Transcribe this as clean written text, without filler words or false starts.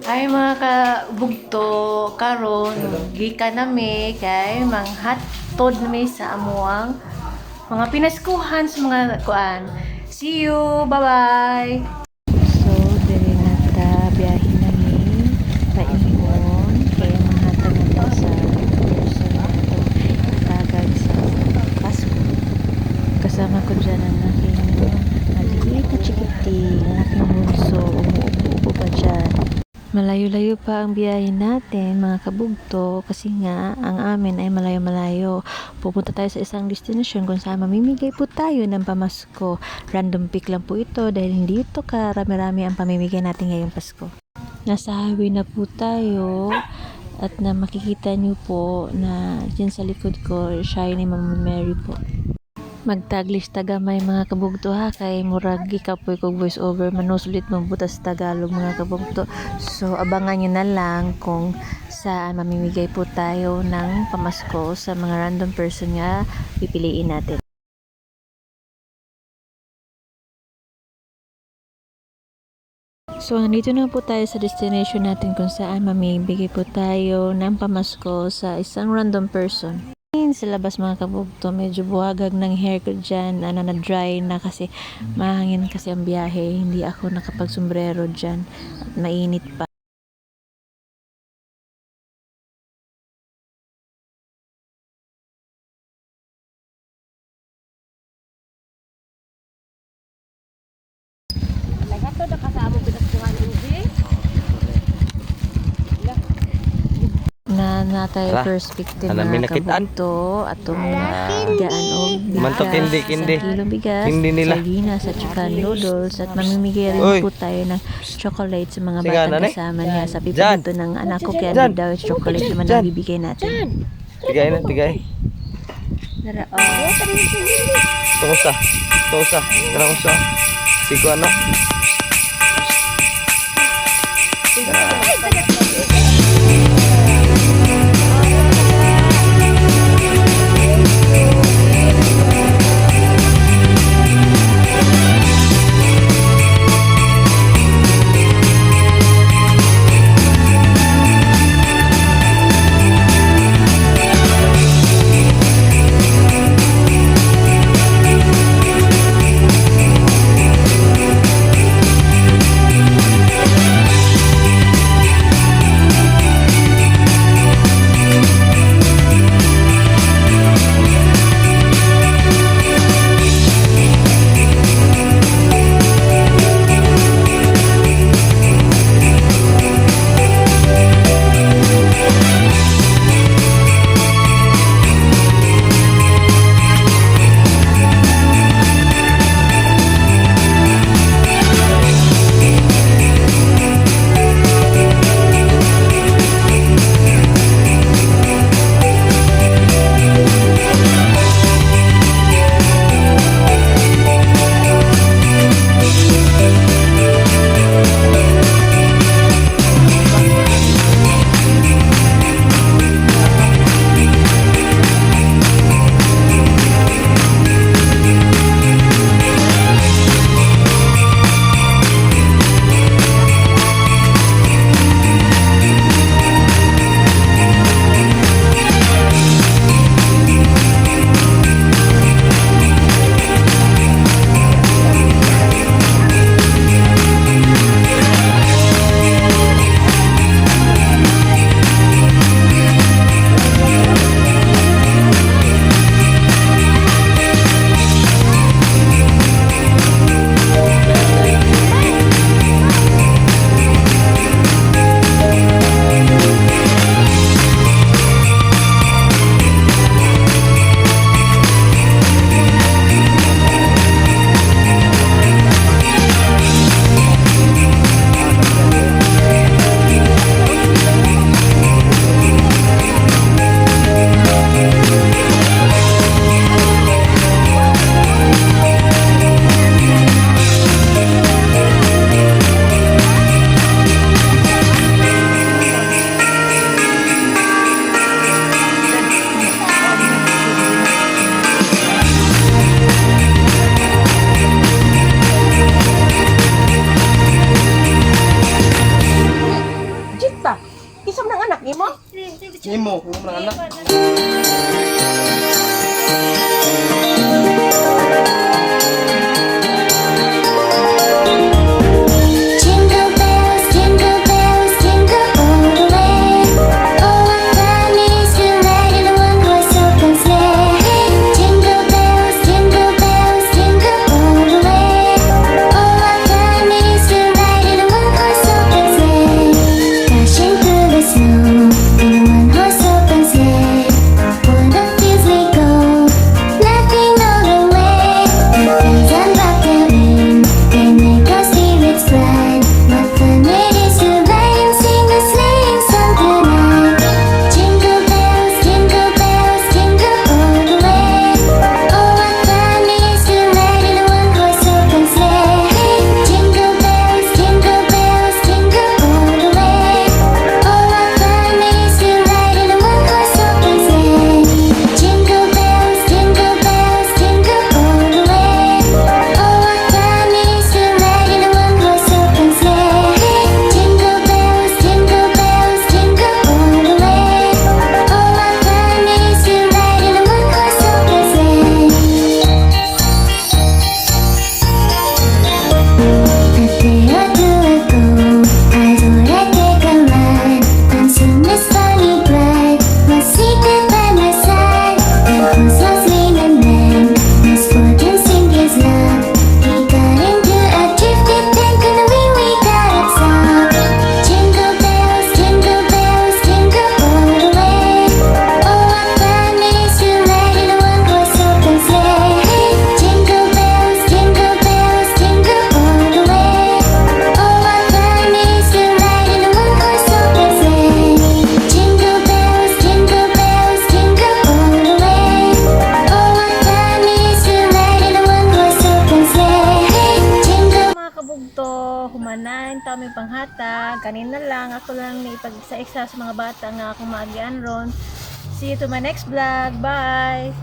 Ay mga kabugto karon gikan nami kay manghatod nami sa amuang mga pinaskuhan sa mga kuan. See you. Bye-bye. So, diri na ta biyahe nami paingon kay manghatod na sa person nato tagad sa Pasko. Kasama ko dyan ang aking maliit na chikiting, ang aking bunso, umuupo pa dyan. Malayo-layo pa ang biyahe natin mga kabugto kasi nga ang amin ay malayo-malayo. Pupunta tayo sa isang destinasyon kung saan mamimigay po tayo ng pamasko. Random pick lang po ito dahil hindi ito karami-rami ang pamimigay natin ngayong Pasko. Nasa highway na po tayo at na makikita nyo po na dyan sa likod ko siya ni Mama Mary po. Magtaglis tagamay mga kabugto ha kay murag gikapoy kog voice over manusulit mabutas Tagalog mga kabugto. So abangan nyo na lang kung saan mamimigay po tayo ng pamasko sa mga random person nga pipiliin natin. So nandito na po tayo sa destination natin kung saan mamimigay po tayo ng pamasko sa isang random person. Sa labas mga kabugto, medyo buwagag ng hair ko dyan, na-dry na kasi mahangin kasi ang biyahe, hindi ako nakapagsombrero dyan at mainit pa. Na tayo first victim mga kabugto atong gaan o Mantok kindi. kilong bigas, Hindi nila. sardinas at saka noodles at mamimigay rin po tayo ng chocolate sa mga batang kasama niya sa pipinto ng anak ko kaya Jan. daw chocolate naman ang bibigay natin. Tigay. Tara, Tusa. Tara usa. Sigo ano? Imo, yung mga anak. Jingle bells, jingle all the way. Oh, what fun it is to ride in a one-horse open sleigh. Jingle bells, jingle all the way. Oh, what fun it is to ride in a one-horse open sleigh. Dashing through the snow in a one-horse open sleigh. O'er the fields we go, laughing all the way. The bells and bobtail ring, they make our spirits bright. What fun it is to ride and sing a sleighing song tonight. Jingle bells, jingle all the way. Oh, what fun it is to ride in a one-horse open sleigh. Jingle bells, jingle all the way. Oh, what fun it is to ride in a one-horse open sleigh. Jingle bells, jingle all the way. Oh, what fun it is to ride in a one-horse open sleigh. Jingle bells, jingle all the way. Oh, what fun it is to ride in a one-horse open sleigh. A day or two ago, I thought I'd take a ride. And soon Miss Bonnie Bright was seated by my side. The horse was lean and lame, Miss Fortune seemed his love. He got into a drifted tank and away we got it stopped. Jingle bells, all the way. Oh, what fun it is to ride in a one-horse open sleigh. Jingle bells, all the way. Oh, what fun it is to ride in a one-horse open sleigh. Jingle bells, all the way. Oh, what fun it is to ride in a one-horse open sleigh. Jingle. Mga kabugto, humanan, kami panghatag. Kanina lang, ako lang ni ipag-isa-isa sa mga bata nga akong maagian ron. See you to my next vlog. Bye!